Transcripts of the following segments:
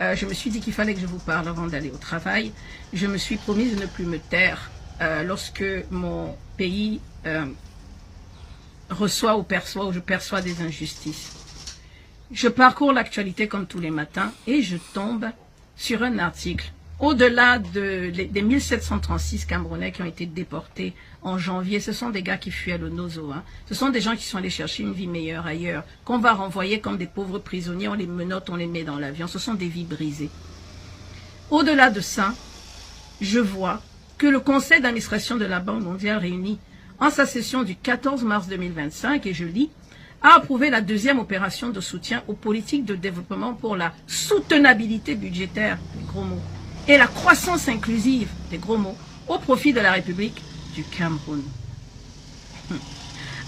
je me suis dit qu'il fallait que je vous parle avant d'aller au travail. Je me suis promise de ne plus me taire lorsque mon pays reçoit ou perçoit ou je perçois des injustices. Je parcours l'actualité comme tous les matins et je tombe sur un article. Au-delà des 1736 Camerounais qui ont été déportés en janvier, ce sont des gars qui fuyaient le Nozo. Hein. Ce sont des gens qui sont allés chercher une vie meilleure ailleurs, qu'on va renvoyer comme des pauvres prisonniers, on les menotte, on les met dans l'avion. Ce sont des vies brisées. Au-delà de ça, je vois que le conseil d'administration de la Banque mondiale réuni en sa session du 14 mars 2025, et je lis, a approuvé la deuxième opération de soutien aux politiques de développement pour la soutenabilité budgétaire, des gros mots, et la croissance inclusive, des gros mots, au profit de la République du Cameroun.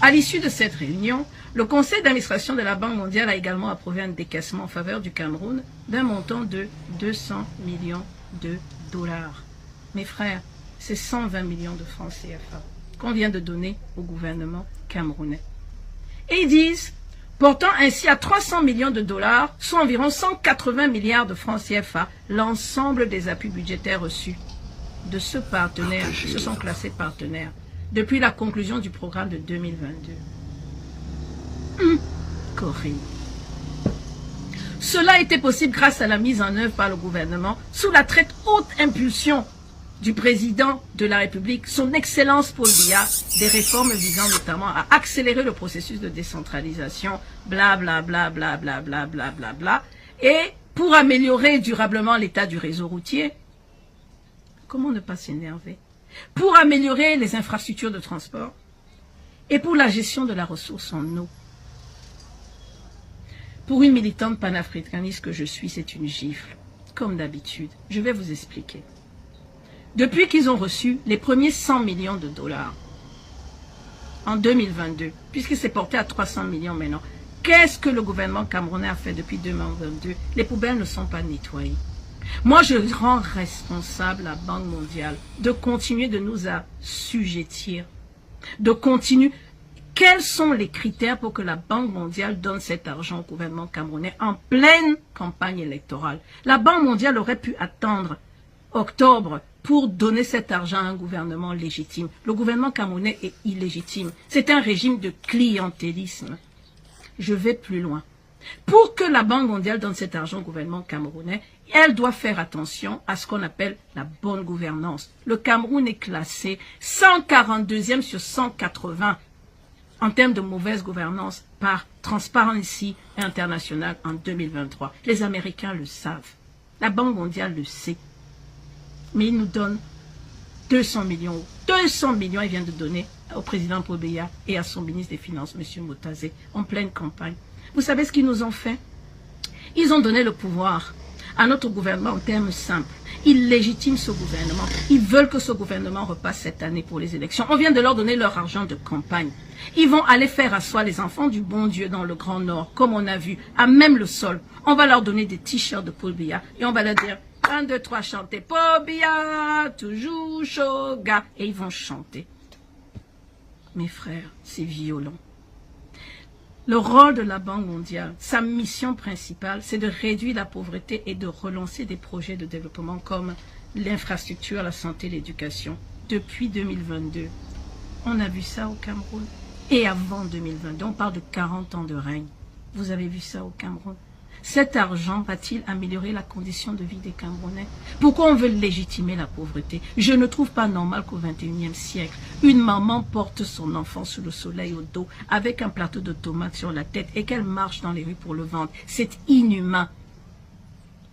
À l'issue de cette réunion, le conseil d'administration de la Banque mondiale a également approuvé un décaissement en faveur du Cameroun d'un montant de 200 millions de dollars. Mes frères, c'est 120 millions de francs CFA qu'on vient de donner au gouvernement camerounais. Et ils disent, portant ainsi à 300 millions de dollars, soit environ 180 milliards de francs CFA, l'ensemble des appuis budgétaires reçus de ce partenaire, se sont classés partenaires, depuis la conclusion du programme de 2022. Corée. Cela était possible grâce à la mise en œuvre par le gouvernement, sous la très haute impulsion du président de la République, son Excellence Paul Biya, des réformes visant notamment à accélérer le processus de décentralisation, blablabla, blablabla, blablabla, et pour améliorer durablement l'état du réseau routier. Comment ne pas s'énerver? Pour améliorer les infrastructures de transport et pour la gestion de la ressource en eau. Pour une militante panafricaniste que je suis, c'est une gifle. Comme d'habitude, je vais vous expliquer. Depuis qu'ils ont reçu les premiers 100 millions de dollars en 2022, puisqu'il s'est porté à 300 millions maintenant, qu'est-ce que le gouvernement camerounais a fait depuis 2022? Les poubelles ne sont pas nettoyées. Moi, je rends responsable la Banque mondiale de continuer de nous assujettir, de continuer. Quels sont les critères pour que la Banque mondiale donne cet argent au gouvernement camerounais en pleine campagne électorale? La Banque mondiale aurait pu attendre octobre pour donner cet argent à un gouvernement légitime. Le gouvernement camerounais est illégitime. C'est un régime de clientélisme. Je vais plus loin. Pour que la Banque mondiale donne cet argent au gouvernement camerounais, elle doit faire attention à ce qu'on appelle la bonne gouvernance. Le Cameroun est classé 142e sur 180 en termes de mauvaise gouvernance par Transparency International en 2023. Les Américains le savent. La Banque mondiale le sait. Mais il nous donne 200 millions. 200 millions, il vient de donner au président Paul Biya et à son ministre des Finances, M. Motazé, en pleine campagne. Vous savez ce qu'ils nous ont fait? Ils ont donné le pouvoir à notre gouvernement en termes simples. Ils légitiment ce gouvernement. Ils veulent que ce gouvernement repasse cette année pour les élections. On vient de leur donner leur argent de campagne. Ils vont aller faire asseoir les enfants du bon Dieu dans le Grand Nord, comme on a vu, à même le sol. On va leur donner des t-shirts de Paul Biya et on va leur dire 1, 2, 3, chantez Paul Biya, toujours chaud gars. Et ils vont chanter. Mes frères, c'est violent. Le rôle de la Banque mondiale, sa mission principale, c'est de réduire la pauvreté et de relancer des projets de développement comme l'infrastructure, la santé, l'éducation. Depuis 2022, on a vu ça au Cameroun. Et avant 2022, on parle de 40 ans de règne. Vous avez vu ça au Cameroun. Cet argent va-t-il améliorer la condition de vie des Camerounais? Pourquoi on veut légitimer la pauvreté? Je ne trouve pas normal qu'au XXIe siècle, une maman porte son enfant sous le soleil au dos avec un plateau de tomates sur la tête et qu'elle marche dans les rues pour le vendre. C'est inhumain.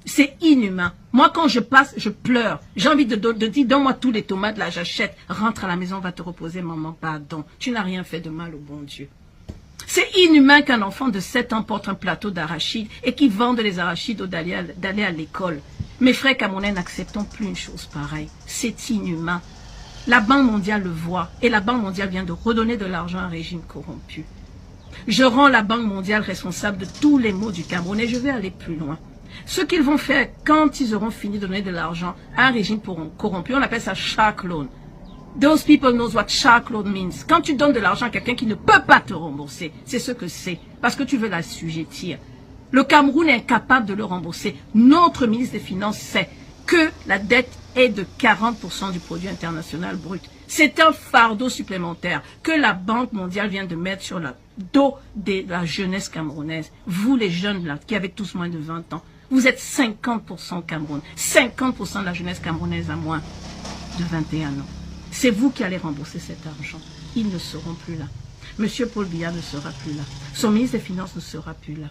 C'est inhumain. Moi, quand je passe, je pleure. J'ai envie de dire, donne-moi tous les tomates, là, j'achète. Rentre à la maison, va te reposer, maman, pardon. Tu n'as rien fait de mal au bon Dieu. C'est inhumain qu'un enfant de 7 ans porte un plateau d'arachides et qu'il vende les arachides d'aller à l'école. Mes frères camerounais, n'acceptons plus une chose pareille. C'est inhumain. La Banque mondiale le voit et la Banque mondiale vient de redonner de l'argent à un régime corrompu. Je rends la Banque mondiale responsable de tous les maux du Cameroun et je vais aller plus loin. Ce qu'ils vont faire quand ils auront fini de donner de l'argent à un régime corrompu, on appelle ça shark loan. Those people knows what shark loan means. Quand tu donnes de l'argent à quelqu'un qui ne peut pas te rembourser, c'est ce que c'est. Parce que tu veux l'assujettir. Le Cameroun est incapable de le rembourser. Notre ministre des Finances sait que la dette est de 40% du produit international brut. C'est un fardeau supplémentaire que la Banque mondiale vient de mettre sur le dos de la jeunesse camerounaise. Vous les jeunes là, qui avez tous moins de 20 ans, vous êtes 50% au Cameroun. 50% de la jeunesse camerounaise a moins de 21 ans. C'est vous qui allez rembourser cet argent. Ils ne seront plus là. Monsieur Paul Biya ne sera plus là. Son ministre des Finances ne sera plus là.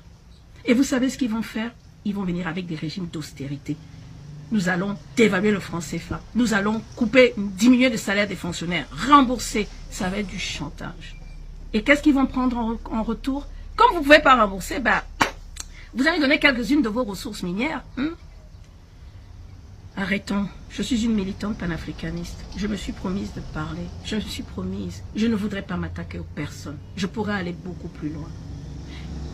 Et vous savez ce qu'ils vont faire? Ils vont venir avec des régimes d'austérité. Nous allons dévaluer le franc CFA. Nous allons diminuer le salaire des fonctionnaires, rembourser. Ça va être du chantage. Et qu'est-ce qu'ils vont prendre en retour? Comme vous ne pouvez pas rembourser, vous allez donner quelques-unes de vos ressources minières. Arrêtons. Je suis une militante panafricaniste. Je me suis promise de parler. Je me suis promise. Je ne voudrais pas m'attaquer aux personnes. Je pourrais aller beaucoup plus loin.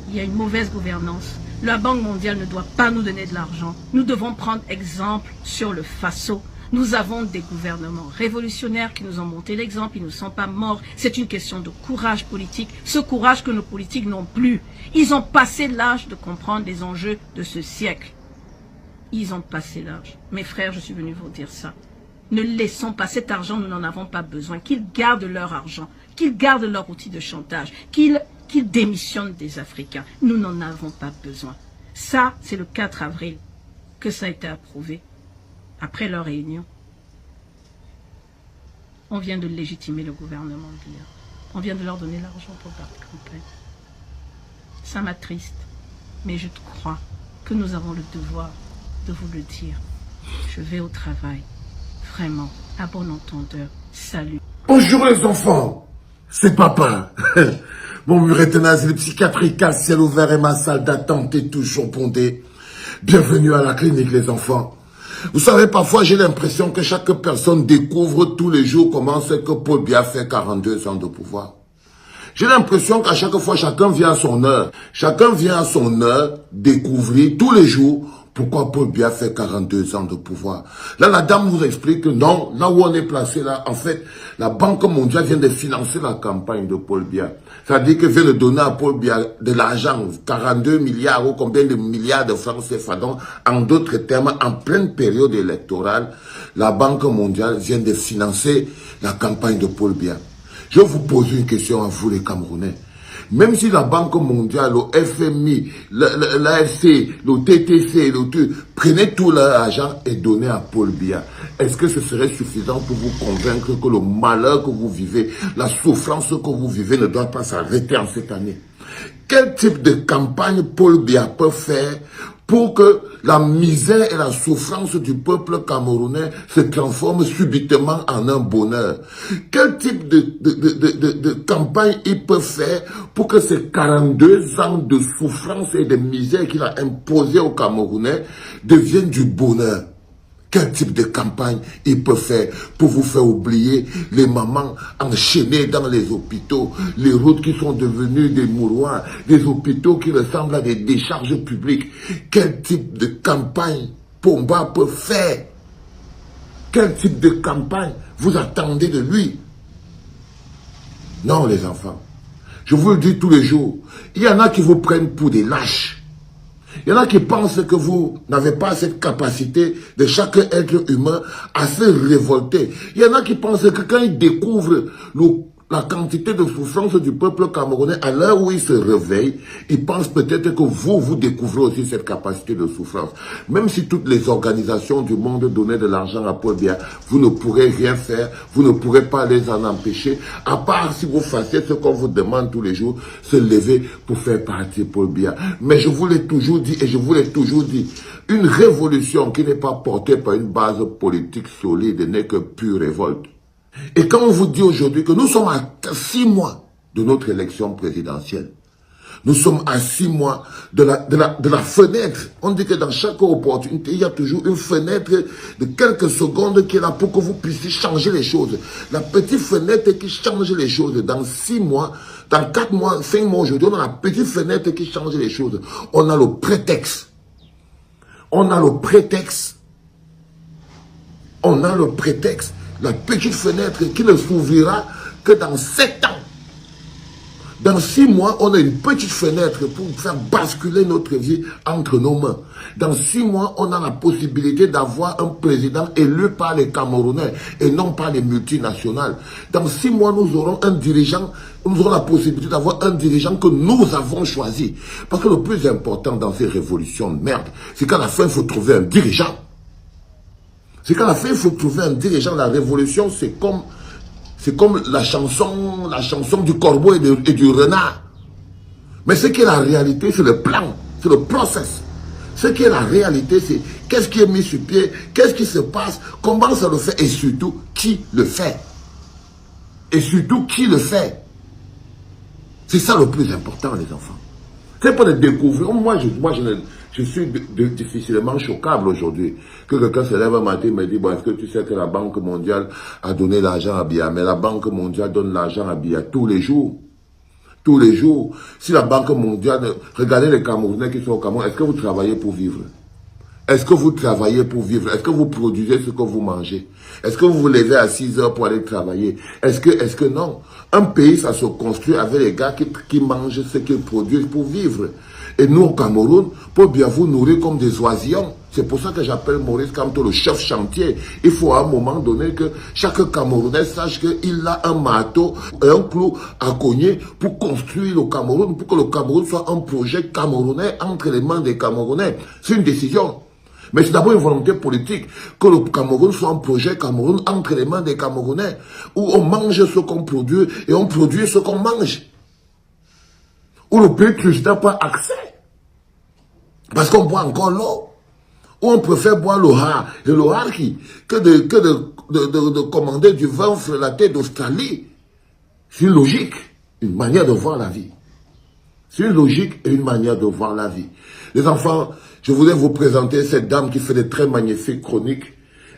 Il y a une mauvaise gouvernance. La Banque mondiale ne doit pas nous donner de l'argent. Nous devons prendre exemple sur le Faso. Nous avons des gouvernements révolutionnaires qui nous ont monté l'exemple. Ils ne sont pas morts. C'est une question de courage politique. Ce courage que nos politiques n'ont plus. Ils ont passé l'âge de comprendre les enjeux de ce siècle. Ils ont passé l'âge. Mes frères, je suis venu vous dire ça. Ne laissons pas cet argent, nous n'en avons pas besoin. Qu'ils gardent leur argent. Qu'ils gardent leur outil de chantage. Qu'ils démissionnent des Africains. Nous n'en avons pas besoin. Ça, c'est le 4 avril que ça a été approuvé. Après leur réunion, on vient de légitimer le gouvernement Biya. On vient de leur donner l'argent pour faire campagne. Ça m'attriste, mais je crois que nous avons le devoir de vous le dire. Je vais au travail. Vraiment, à bon entendeur. Salut. Bonjour les enfants, c'est papa. Mon muretin asile psychiatrique à ciel ouvert et ma salle d'attente est toujours bondée. Bienvenue à la clinique les enfants. Vous savez, parfois j'ai l'impression que chaque personne découvre tous les jours comment c'est que Paul Biya fait 42 ans de pouvoir. J'ai l'impression qu'à chaque fois, chacun vient à son heure. Chacun vient à son heure découvrir tous les jours pourquoi Paul Biya fait 42 ans de pouvoir. Là, la dame vous explique que non, là où on est placé, là, en fait, la Banque mondiale vient de financer la campagne de Paul Biya. C'est-à-dire qu'elle vient de donner à Paul Biya de l'argent, 42 milliards ou combien de milliards de francs CFA. Donc, en d'autres termes, en pleine période électorale, la Banque mondiale vient de financer la campagne de Paul Biya. Je vous pose une question à vous les Camerounais. Même si la Banque mondiale, le FMI, l'AFC, le TTC, prenaient tout leur argent et donnaient à Paul Biya, est-ce que ce serait suffisant pour vous convaincre que le malheur que vous vivez, la souffrance que vous vivez ne doit pas s'arrêter en cette année? Quel type de campagne Paul Biya peut faire pour que la misère et la souffrance du peuple camerounais se transforment subitement en un bonheur? Quel type de campagne il peut faire pour que ces 42 ans de souffrance et de misère qu'il a imposé aux Camerounais deviennent du bonheur? Quel type de campagne il peut faire pour vous faire oublier les mamans enchaînées dans les hôpitaux, les routes qui sont devenues des mouroirs, des hôpitaux qui ressemblent à des décharges publiques? Quel type de campagne Pomba peut faire? Quel type de campagne vous attendez de lui? Non, les enfants, je vous le dis tous les jours, il y en a qui vous prennent pour des lâches. Il y en a qui pensent que vous n'avez pas cette capacité de chaque être humain à se révolter. Il y en a qui pensent que quand ils découvrent la quantité de souffrance du peuple camerounais, à l'heure où ils se réveillent, ils pensent peut-être que vous découvrez aussi cette capacité de souffrance. Même si toutes les organisations du monde donnaient de l'argent à Paul Biya, vous ne pourrez rien faire, vous ne pourrez pas les en empêcher, à part si vous fassiez ce qu'on vous demande tous les jours, se lever pour faire partir Paul Biya. Mais je vous l'ai toujours dit et je vous l'ai toujours dit, une révolution qui n'est pas portée par une base politique solide n'est que pure révolte. Et quand on vous dit aujourd'hui que nous sommes à 6 mois de notre élection présidentielle, nous sommes à 6 mois de la fenêtre. On dit que dans chaque opportunité, il y a toujours une fenêtre de quelques secondes qui est là pour que vous puissiez changer les choses. La petite fenêtre qui change les choses dans 6 mois, dans 4 mois, 5 mois aujourd'hui, on a la petite fenêtre qui change les choses. On a le prétexte. On a le prétexte. On a le prétexte. La petite fenêtre qui ne s'ouvrira que dans 7 ans. Dans 6 mois, on a une petite fenêtre pour faire basculer notre vie entre nos mains. Dans 6 mois, on a la possibilité d'avoir un président élu par les Camerounais et non par les multinationales. Dans 6 mois, nous aurons un dirigeant, nous aurons la possibilité d'avoir un dirigeant que nous avons choisi. Parce que le plus important dans ces révolutions de merde, c'est qu'à la fin, il faut trouver un dirigeant. C'est qu'à la fin, il faut trouver un dirigeant. La révolution, c'est comme la chanson du corbeau et du renard. Mais ce qui est la réalité, c'est le plan, c'est le process. Ce qui est la réalité, c'est qu'est-ce qui est mis sur pied, qu'est-ce qui se passe, comment ça le fait et surtout, qui le fait. Et surtout, qui le fait. C'est ça le plus important, les enfants. C'est pas de découvrir. Je suis difficilement choquable aujourd'hui. Que quelqu'un se lève un matin et me dit, bon, est-ce que tu sais que la Banque mondiale a donné l'argent à Biya? Mais la Banque mondiale donne l'argent à Biya tous les jours. Tous les jours. Si la Banque mondiale, regardez les Camerounais qui sont au Cameroun, est-ce que vous travaillez pour vivre? Est-ce que vous travaillez pour vivre? Est-ce que vous produisez ce que vous mangez? Est-ce que vous vous levez à 6 heures pour aller travailler? Est-ce que non? Un pays, ça se construit avec les gars qui mangent ce qu'ils produisent pour vivre. Et nous, au Cameroun, pour bien vous nourrir comme des oisillons. C'est pour ça que j'appelle Maurice Kamto le chef chantier. Il faut à un moment donné que chaque Camerounais sache qu'il a un marteau et un clou à cogner pour construire le Cameroun, pour que le Cameroun soit un projet camerounais entre les mains des Camerounais. C'est une décision. Mais c'est d'abord une volonté politique que le Cameroun soit un projet Cameroun entre les mains des Camerounais, où on mange ce qu'on produit et on produit ce qu'on mange. Où le pays n'a pas accès. Parce qu'on boit encore l'eau. Où on préfère boire le har et le harki que de commander du vin frelaté d'Australie. C'est une logique, une manière de voir la vie. C'est une logique et une manière de voir la vie. Les enfants, je voulais vous présenter cette dame qui fait de très magnifiques chroniques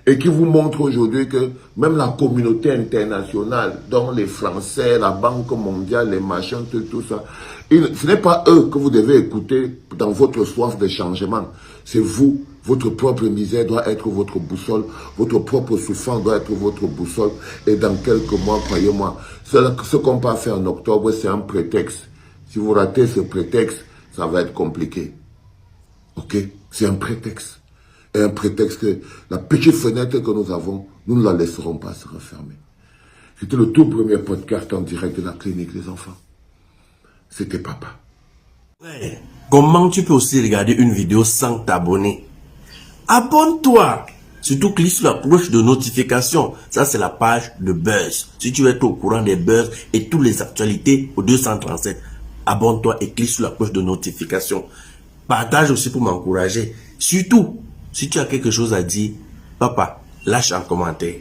et qui vous montre aujourd'hui que même la communauté internationale, dont les Français, la Banque mondiale, les machins, tout ça, ce n'est pas eux que vous devez écouter dans votre soif de changement. C'est vous. Votre propre misère doit être votre boussole. Votre propre souffrance doit être votre boussole. Et dans quelques mois, croyez-moi, ce qu'on peut faire en octobre, c'est un prétexte. Si vous ratez ce prétexte, ça va être compliqué. Ok? C'est un prétexte. Et un prétexte que la petite fenêtre que nous avons, nous ne la laisserons pas se refermer. C'était le tout premier podcast en direct de la clinique, les enfants. C'était papa. Ouais. Comment tu peux aussi regarder une vidéo sans t'abonner? Abonne-toi! Surtout clique sur la cloche de notification. Ça, c'est la page de Buzz. Si tu veux être au courant des buzz et toutes les actualités au 237, abonne-toi et clique sur la cloche de notification. Partage aussi pour m'encourager. Surtout, si tu as quelque chose à dire, papa, lâche un commentaire.